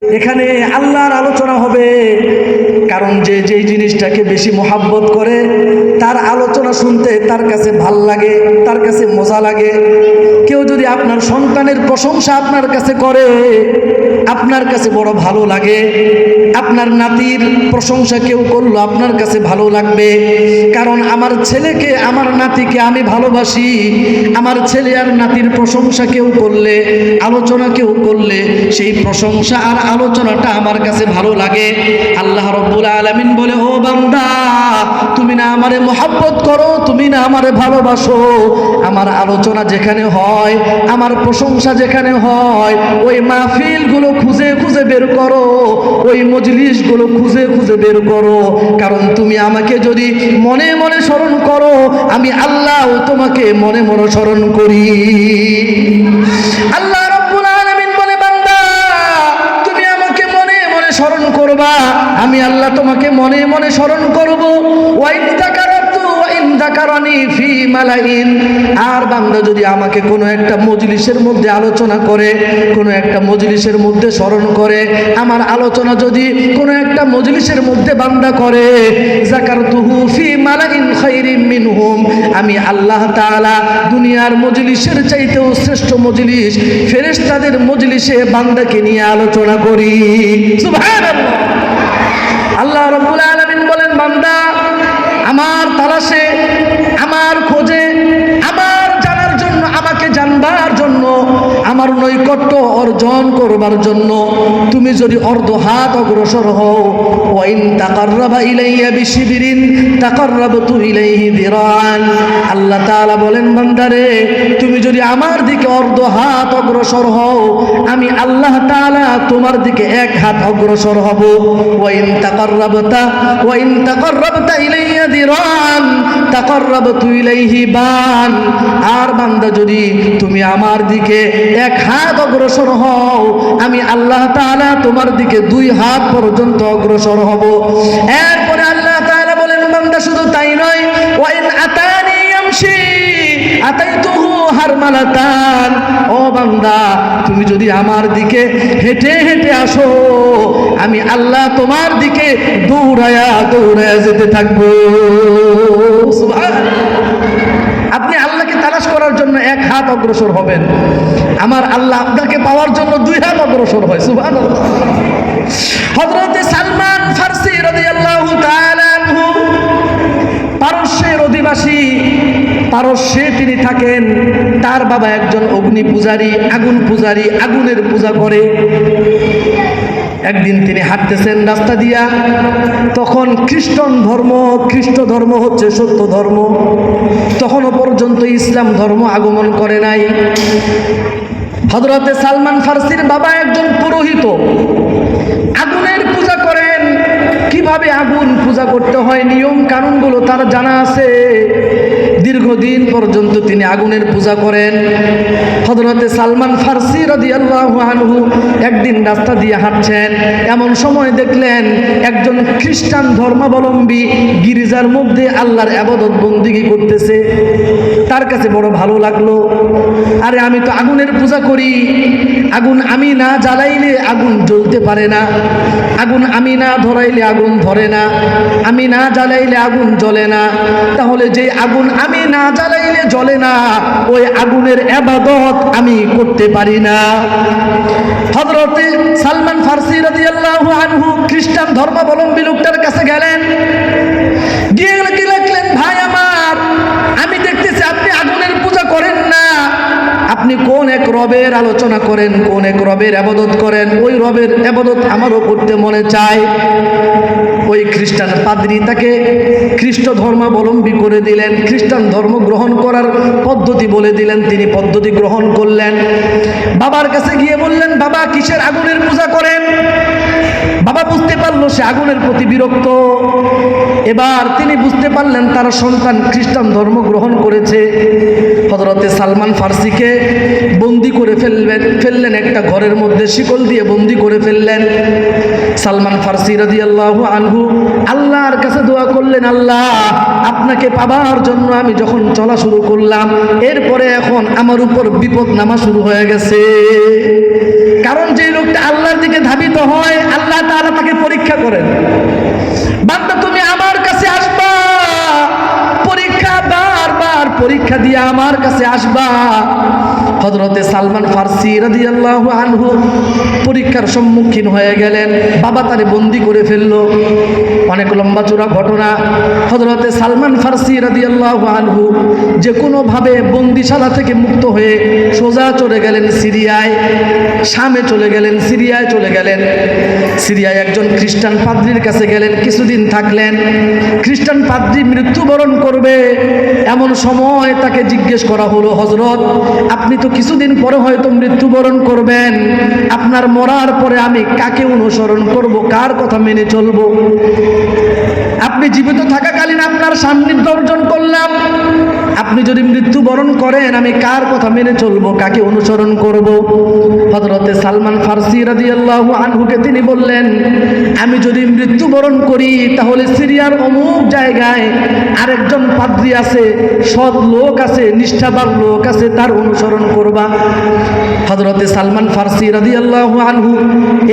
এখানে আল্লাহর আলোচনা হবে, কারণ যে যেই জিনিসটাকে বেশি মোহাব্বত করে তার আলোচনা শুনতে তার কাছে ভাল লাগে, তার কাছে মজা লাগে। কেউ যদি আপনার সন্তানের প্রশংসা আপনার কাছে করে, আপনার কাছে বড় ভালো লাগে। আপনার নাতির প্রশংসা কেউ করলো, আপনার কাছে ভালো লাগবে, কারণ আমার ছেলেকে, আমার নাতিকে আমি ভালোবাসি। আমার ছেলে আর নাতির প্রশংসা কেউ করলে, আলোচনা কেউ করলে, সেই প্রশংসা আর আলোচনাটা আমার কাছে ভালো লাগে। আল্লাহ রাব্বুল আলামিন বলে, ও বান্দা, তুমি না আমারে মহব্বত করো, তুমি না আমারে ভালোবাসো, আমার আলোচনা যেখানে হয়, আমার প্রশংসা যেখানে হয়, ওই মাহফিলগুলো খুঁজে খুঁজে বের করো, ওই মজলিসগুলো খুঁজে খুঁজে বের করো। কারণ তুমি আমাকে যদি মনে মনে স্মরণ করো, আমি আল্লাহ তোমাকে মনে মনে স্মরণ করি। আল্লাহ রাব্বুল আলামিন বলে, বান্দা, তুমি আমাকে মনে মনে স্মরণ করবা, আমি আল্লাহ তোমাকে মনে মনে স্মরণ করব। ওয়াইন যাকারাতু ওয়াইন যাকারানি ফি মালাইন। আর বান্দা যদি আমাকে কোনো একটা মজলিসের মধ্যে আলোচনা করে, কোনো একটা মজলিসের মধ্যে স্মরণ করে, আমার আলোচনা যদি কোনো একটা মজলিসের মধ্যে বান্দা করে, যাকারতুহু ফি মালাইন খায়রিম মিনহুম, আমি আল্লাহ তাআলা দুনিয়ার মজলিসের চাইতেও শ্রেষ্ঠ মজলিস, ফেরেশতাদের মজলিসে বান্দাকে নিয়ে আলোচনা করি। সুবহানাল্লাহ। আল্লাহ রাব্বুল আলামিন বলেন, বান্দা আমার তালাশে, আমার খোঁজে, আমার জানার জন্য, আমাকে জানবার জন্য, আমার নৈকট্য অর্জন করবার জন্য তুমি যদি অর্ধ হাত অগ্রসর হও, ওয়াইন তাকাররাবা ইলাইয়া বিশিবরিন তাকাররাবতু ইলাইহি যিরান। আল্লাহ তাআলা বলেন, বান্দারে, তুমি যদি আমার দিকে অর্ধ হাত অগ্রসর হও, আমি আল্লাহ তাআলা তোমার দিকে এক হাত অগ্রসর হব। ওয়াইন তাকাররাবতা ইলাইয়া যিরান তাকাররাবতু ইলাইহি বান। আর বান্দা, যদি তুমি আমার দিকে এক হাত অগ্রসর হও, আমি আল্লাহ তাআলা তোমার দিকে দুই হাত পর্যন্ত অগ্রসর হব। এরপরে আল্লাহ তাআলা বলেন, বান্দা শুধু তাই নয়, ওয়াইন আতানি ইয়ামশি আতাইতুহু হারমালাতান। ও বান্দা, তুমি যদি আমার দিকে হেঁটে হেঁটে আসো, আমি আল্লাহ তোমার দিকে দৌড়ায়া দৌড়ায়া যেতে থাকবো। সুবহানাল্লাহ। আপনি আল্লাহকে তালাশ করার জন্য এক হাত অগ্রসর হবেন, আমার আল্লাহ আপনাকে পাওয়ার জন্য দুই হাত অগ্রসর হয়। সুবহানাল্লাহ। হযরত সালমান ফারসি রাদিয়াল্লাহু তাআলা আনহু পারস্যের অধিবাসী, পারস্যে তিনি থাকেন। তার বাবা একজন অগ্নি পূজারী, আগুন পূজারী, আগুনের পূজা করে। একদিন তিনি হাঁটতেছেন রাস্তা দিয়া, তখন খ্রিস্ট ধর্ম হচ্ছে সত্য ধর্ম, তখনও পর্যন্ত ইসলাম ধর্ম আগমন করে নাই। হযরতে সালমান ফারসির বাবা একজন পুরোহিত, আগুনের পূজা করেন। কিভাবে আগুন পূজা করতে হয়, নিয়ম কানুনগুলো তার জানা আছে। দীর্ঘদিন পর্যন্ত তিনি আগুনের পূজা করেন। হযরতে সালমান ফারসি রাদিয়াল্লাহু আনহু একদিন রাস্তা দিয়ে হাঁটছেন, এমন সময় দেখলেন একজন খ্রিস্টান ধর্মাবলম্বী গির্জার মধ্যে আল্লাহর ইবাদত বন্দেগী করতেছে। তার কাছে বড় ভালো লাগলো। আরে, আমি তো আগুনের পূজা করি, আগুন আমি না জ্বালাইলে আগুন জ্বলতে পারে না, আগুন আমি না ধরাইলে আগুন ধরে না, আমি না জ্বালাইলে আগুন জ্বলে না, তাহলে যে আগুন আমি না জ্বালাইলে জ্বলে না, ওই আগুনের ইবাদত আমি করতে পারি না। হযরতে সালমান ফারসি রাদিয়াল্লাহু আনহু খ্রিস্টান ধর্মাবলম্বী লোকটার কাছে গেলেন, গিয়ে কি লিখলেন, ভাই আমার, আমি দেখতেছি আপনি আগুনের পূজা করেন না, আপনি কোন এক রবের আলোচনা করেন, কোন এক রবের ইবাদত করেন, ওই রবের ইবাদত আমারও করতে মনে চায়। ওই খ্রিস্টান পাদ্রী তাকে খ্রিস্ট ধর্মাবলম্বী করে দিলেন, খ্রিস্টান ধর্ম গ্রহণ করার পদ্ধতি বলে দিলেন, তিনি পদ্ধতি গ্রহণ করলেন। বাবার কাছে গিয়ে বললেন, বাবা, কিসের আগুনের পূজা করেন? বাবা বুঝতে পারলো সে আগুনের প্রতি বিরক্ত। এবার তিনি বুঝতে পারলেন তার সন্তান খ্রিস্টান ধর্ম গ্রহণ করেছে। হযরতে সালমান ফারসিকে বন্দি করে ফেললেন, একটা ঘরের মধ্যে শিকল দিয়ে বন্দি করে ফেললেন। সালমান ফারসি রাদিয়াল্লাহু আনহু আল্লাহর কাছে দোয়া করলেন, আল্লাহ আপনাকে পাবার জন্য আমি যখন চলা শুরু করলাম, এরপরে এখন আমার উপর বিপদ নামা শুরু হয়ে গেছে। কারণ যে লোকটা আল্লাহর দিকে ধাবিত হয়, আল্লাহ তাআলা তাকে পরীক্ষা করেন। বান্দা তুমি আমার কাছে আসবা, পরীক্ষা বারবার পরীক্ষা দিয়ে আমার কাছে আসবা। হযরতে সালমান ফারসি রাদিয়াল্লাহু আনহু পরীক্ষার সম্মুখীন হয়ে গেলেন। বাবা তারে বন্দি করে ফেললো। অনেক লম্বা চূড়া ঘটনা। হযরতে সালমান ফারসি রাদিয়াল্লাহু আনহু যে কোনোভাবে বন্দিশালা থেকে মুক্ত হয়ে সোজা চলে গেলেন সিরিয়ায়, শামে চলে গেলেন, সিরিয়ায় চলে গেলেন। সিরিয়ায় একজন খ্রিস্টান পাদ্রীর কাছে গেলেন, কিছুদিন থাকলেন। খ্রিস্টান পাদ্রী মৃত্যুবরণ করবে, এমন সময় তাকে জিজ্ঞেস করা হলো, হযরত আপনি তো কিছুদিন পরে হয়তো মৃত্যুবরণ করবেন, আপনার মরার পরে আমি কাকে অনুসরণ করব, কার কথা মেনে চলব? আপনি জীবিত থাকাকালীন আপনার সান্নিধ্য অর্জন করলাম, আপনি যদি মৃত্যুবরণ করেন আমি কার কথা মেনে চলব, কাকে অনুসরণ করব? হযরতে সালমান ফারসি রাদিয়াল্লাহু আনহুকে তিনি বললেন, আমি যদি মৃত্যুবরণ করি তাহলে সিরিয়ার অমুক জায়গায় আরেকজন পাদ্রী আছে, সৎ লোক আছে, নিষ্ঠাবান লোক আছে, তার অনুসরণ করবা। হযরতে সালমান ফারসি রাদিয়াল্লাহু আনহু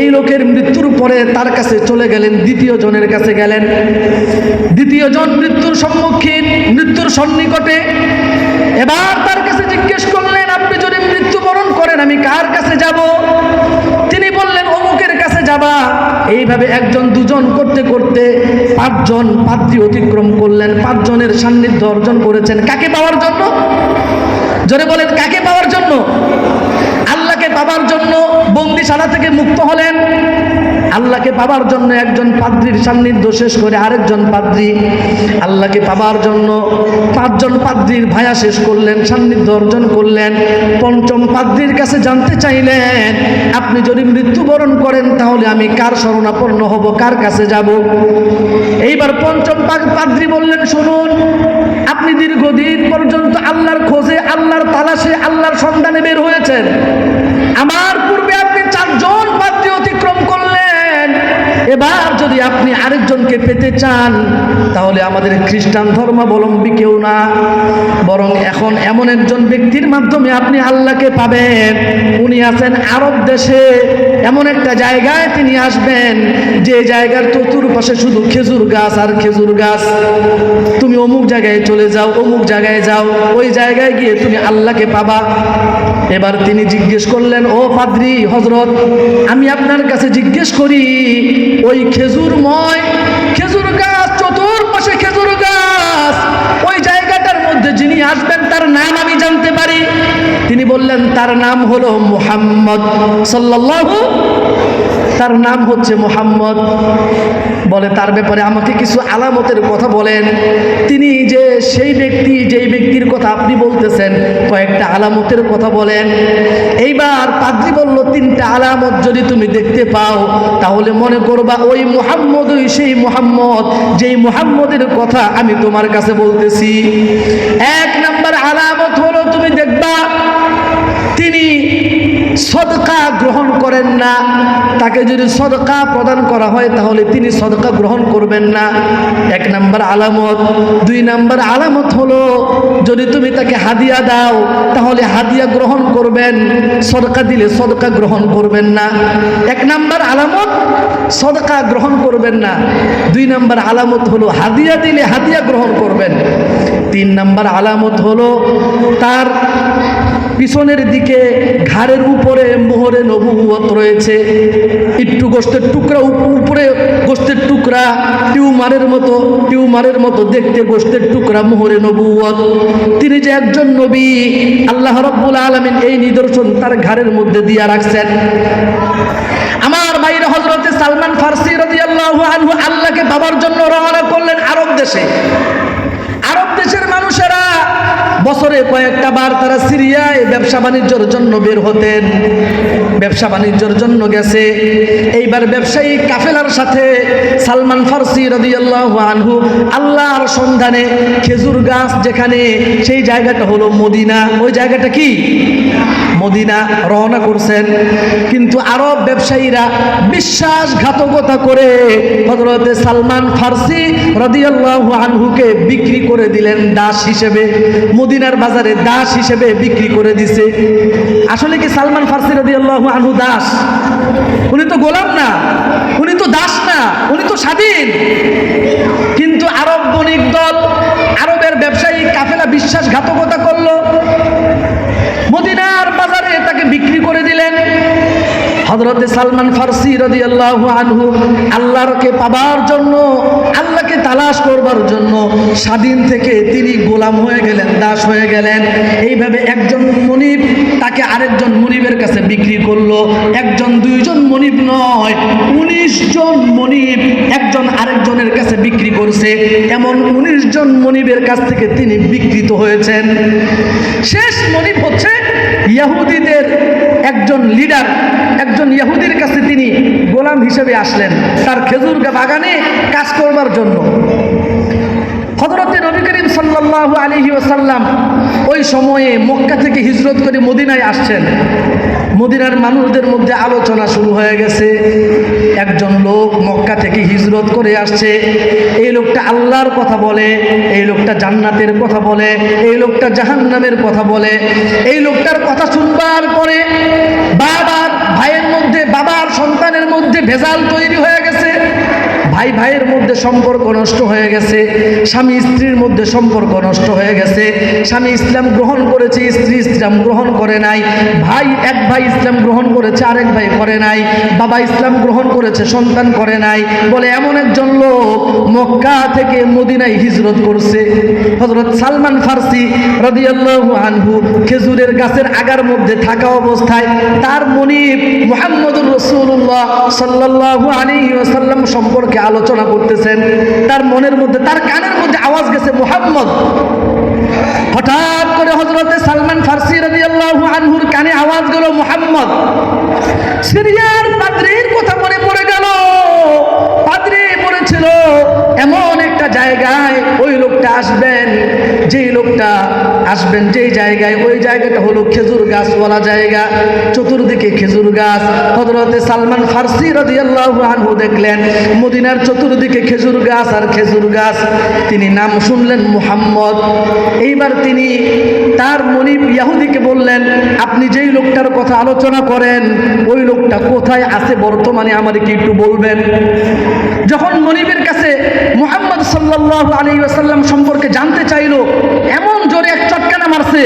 এই লোকের মৃত্যুর পরে তার কাছে চলে গেলেন, দ্বিতীয় জনের কাছে গেলেন। দ্বিতীয় জন মৃত্যুর সম্মুখীন, মৃত্যুর সন্নিকটে। এবার তার কাছে জিজ্ঞেস করলেন, আপনি যদি মৃত্যুবরণ করেন আমি কার কাছে যাব? তিনি বললেন, অমুকের কাছে যাবা। এইভাবে একজন দুজন করতে করতে পাঁচজন পাদ্রী অতিক্রম করলেন, পাঁচজনের সান্নিধ্য অর্জন করেছেন। কাকে পাওয়ার জন্য? জোরে বলেন, কাকে পাওয়ার জন্য? আল্লাহকে পাবার জন্য বন্দিশালা থেকে মুক্ত হলেন। আল্লাহকে পাবার জন্য একজন পাদ্রীর সান্নিধ্য শেষ করে আরেকজন পাদ্রী, আল্লাহকে পাবার জন্য পাঁচজন পাদ্রীর ভায়া শেষ করলেন, সান্নিধ্য অর্জন করলেন। পঞ্চম পাদ্রীর কাছে জানতে চাইলেন, আপনি যদি মৃত্যুবরণ করেন তাহলে আমি কার শরণাপন্ন হব, কার কাছে যাব? এইবার পঞ্চম পাদ্রী বললেন, শুনুন, আপনি দীর্ঘদিন পর্যন্ত আল্লাহর খোঁজে, আল্লাহর তালাশে, আল্লাহর সন্ধানে বের হয়েছেন। আমার পূর্বে আপনি চারজন পাদ্রী অতিক্রম করলেন। এবার যদি আপনি আরেকজনকে পেতে চান তাহলে আমাদের খ্রিস্টান ধর্মাবলম্বী কেউ না, বরং এখন এমন একজন ব্যক্তির মাধ্যমে আপনি আল্লাহকে পাবেন। উনি আছেন আরব দেশে, এমন একটা জায়গায় তিনি আসবেন যে জায়গার চতুর্পাশে শুধু খেজুর গাছ আর খেজুর গাছ। তুমি অমুক জায়গায় চলে যাও, অমুক জায়গায় যাও, ওই জায়গায় গিয়ে তুমি আল্লাহকে পাবা। এবার তিনি জিজ্ঞেস করলেন, ও পাদ্রী হযরত, আমি আপনার কাছে জিজ্ঞেস করি, ওই খেজুরময় খেজুর গাছ, চতুর্পাশে খেজুর গাছ, ওই জায়গাটার মধ্যে যিনি আসবেন তার নাম আমি জানতে পারি? তিনি বললেন, তার নাম হলো মুহাম্মদ সাল্লাল্লাহু, তার নাম হচ্ছে মুহাম্মদ। বলে, তার ব্যাপারে আমাকে কিছু আলামতের কথা বলেন। তিনি যে সেই ব্যক্তি, যেই ব্যক্তির কথা আপনি বলতেছেন, কয়েকটা আলামতের কথা বলেন। এইবার পাদ্রী বলল, তিনটা আলামত যদি তুমি দেখতে পাও তাহলে মনে করবা ওই মুহাম্মদই সেই মুহাম্মদ, যেই মুহাম্মদের কথা আমি তোমার কাছে বলতেছি। এক নাম্বার আলামত হলো, তুমি দেখবা তিনি সদকা গ্রহণ করেন না। তাকে যদি সদকা প্রদান করা হয় তাহলে তিনি সদকা গ্রহণ করবেন না, এক নাম্বার আলামত। দুই নাম্বার আলামত হলো, যদি তুমি তাকে হাদিয়া দাও তাহলে হাদিয়া গ্রহণ করবেন, সদকা দিলে সদকা গ্রহণ করবেন না। এক নাম্বার আলামত সদকা গ্রহণ করবেন না। দুই নাম্বার আলামত হলো, হাদিয়া দিলে হাদিয়া গ্রহণ করবেন। তিন নাম্বার আলামত হলো, তার পিছনের দিকে ঘাড়ের উপরে মোহরে নবুয়ত রয়েছে। একটু গোশতের টুকরা, উপরে গোশতের টুকরা, টিউমারের মতো দেখতে গোশতের টুকরা, মোহরে নবুয়ত। তিনি যে একজন নবী, আল্লাহ রাব্বুল আলামিন এই নিদর্শন তার ঘাড়ের মধ্যে দিয়ে রাখছেন। আমার ভাইরা, হযরতে সালমান ফারসি রাদিয়াল্লাহু আনহু আল্লাহকে পাবার জন্য রওনা করলেন আরব দেশে। আরব দেশের মানুষেরা বছরে কয়েকটা বার তারা সিরিয়ায় ব্যবসা বাণিজ্যের জন্য বের হতেন, ব্যবসা বাণিজ্যের জন্য গেছে। এইবার ব্যবসায়ী কাফেলার সাথে সালমান ফারসি রাদিয়াল্লাহু আনহু আল্লাহর সন্ধানে খেজুর গাছ যেখানে, সেই জায়গাটা হলো মদিনা। ওই জায়গাটা কি? মদিনা। রওনা করছেন, কিন্তু আরব ব্যবসায়ীরা বিশ্বাসঘাতকতা করে হযরতে সালমান ফারসি রাদিয়াল্লাহু আনহুকে বিক্রি করে দিলেন দাস হিসেবে, মদিনার বাজারে দাস হিসেবে বিক্রি করে দিছে। আসলে কি সালমান ফারসি রাদিয়াল্লাহু আনহু দাস? উনি তো গোলাম না, উনি তো দাস না, উনি তো স্বাধীন। কিন্তু আরব বণিক দল, আরবের ব্যবসায়ী কাফেলা বিশ্বাসঘাতকতা করলো, মদিনার বাজারে তাকে বিক্রি করে দিলেন। হযরতে সালমান ফারসি রাদিয়াল্লাহু আনহু আল্লাহকে পাবার জন্য, আল্লাহকে তালাশ করবার জন্য স্বাধীন থেকে তিনি গোলাম হয়ে গেলেন, দাস হয়ে গেলেন। এইভাবে একজন মনিব তাকে আরেকজন মনিবের কাছে বিক্রি করলো। একজন দুইজন মনিব নয়, 19 জন মনিব একজন আরেকজনের কাছে বিক্রি করছে। এমন 19 জন মনিবের কাছ থেকে তিনি বিকৃত হয়েছেন। শেষ মনিব হচ্ছে ইহুদিদের একজন লিডার, একজন ইহুদির কাছে তিনি গোলাম হিসেবে আসলেন তার খেজুর বাগানে কাজ করবার জন্য। হযরতে নবী করিম সাল্লাল্লাহু আলাইহি ওয়াসাল্লাম ওই সময়ে মক্কা থেকে হিজরত করে মদিনায় আসছেন। মদিনার মানুষদের মধ্যে আলোচনা শুরু হয়ে গেছে, একজন লোক মক্কা থেকে হিজরত করে আসছে, এই লোকটা আল্লাহর কথা বলে, এই লোকটা জান্নাতের কথা বলে, এই লোকটা জাহান্নামের কথা বলে। এই লোকটার কথা শুনবার পরে বাবার ভাইয়ের মধ্যে, বাবার সন্তানের মধ্যে ভেজাল তৈরি হয়ে গেছে, ভাই ভাইয়ের মধ্যে সম্পর্ক নষ্ট হয়ে গেছে, স্বামী স্ত্রীর মধ্যে সম্পর্ক নষ্ট হয়ে গেছে। স্বামী ইসলাম গ্রহণ করেছে, স্ত্রী ইসলাম গ্রহণ করে নাই। এক ভাই ইসলাম গ্রহণ করেছে, আরেক ভাই করে নাই। বাবা ইসলাম গ্রহণ করেছে, সন্তান করে নাই। বলে এমন একজন লোক মক্কা থেকে মদিনায় হিজরত করছে। হযরত সালমান ফারসি রাদিয়াল্লাহু আনহু খেজুরের গাছের আগার মধ্যে থাকা অবস্থায় তার মনিব মুহাম্মদুর রাসূলুল্লাহ সাল্লাল্লাহু আলাইহি ওয়াসাল্লাম সম্পর্কে আলোচনা করতেছেন। তার মনের মধ্যে, তার কানের মধ্যে আওয়াজ গেছে মুহাম্মদ। হঠাৎ করে হযরতে সালমান ফারসি রাদিয়াল্লাহু আনহুর কানে আওয়াজ গেল মুহাম্মদ। সিরিয়ার পাদ্রীর কথা মনে পড়ে গেল। পাদ্রী বলেছিল এমন একটা জায়গায় ওই লোকটা আসবেন, যেই লোকটা আসবেন যেই জায়গায়, ওই জায়গাটা হলো খেজুর গাছওয়ালা জায়গা, চতুর্দিকে খেজুর গাছ। হযরতে সালমান ফারসি রাদিয়াল্লাহু আনহু দেখলেন মদিনার চতুর্দিকে খেজুর গাছ আর খেজুর গাছ। তিনি নাম শুনলেন মুহাম্মদ। এইবার তিনি তার মনিব ইহুদিকে বললেন, আপনি যেই লোকটার কথা আলোচনা করেন ওই লোকটা কোথায় আছে বর্তমানে আমাকে কি একটু বলবেন? যখন মনিবের কাছে মুহাম্মদ সাল্লাল্লাহু আলাইহি ওয়াসাল্লাম সম্পর্কে জানতে চাইলো, এমন জোরে এক চটকানা মারছে,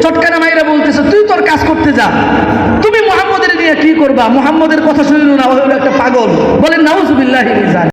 চটকানা মাইরা বলতেছে, তুই তোর কাজ করতে যা, তুমি মুহাম্মদের নিয়ে কি করবা? মুহাম্মদের কথা শুনিল না, ও হলো একটা পাগল। বলেন নাউজুবিল্লাহি মিন যালিক।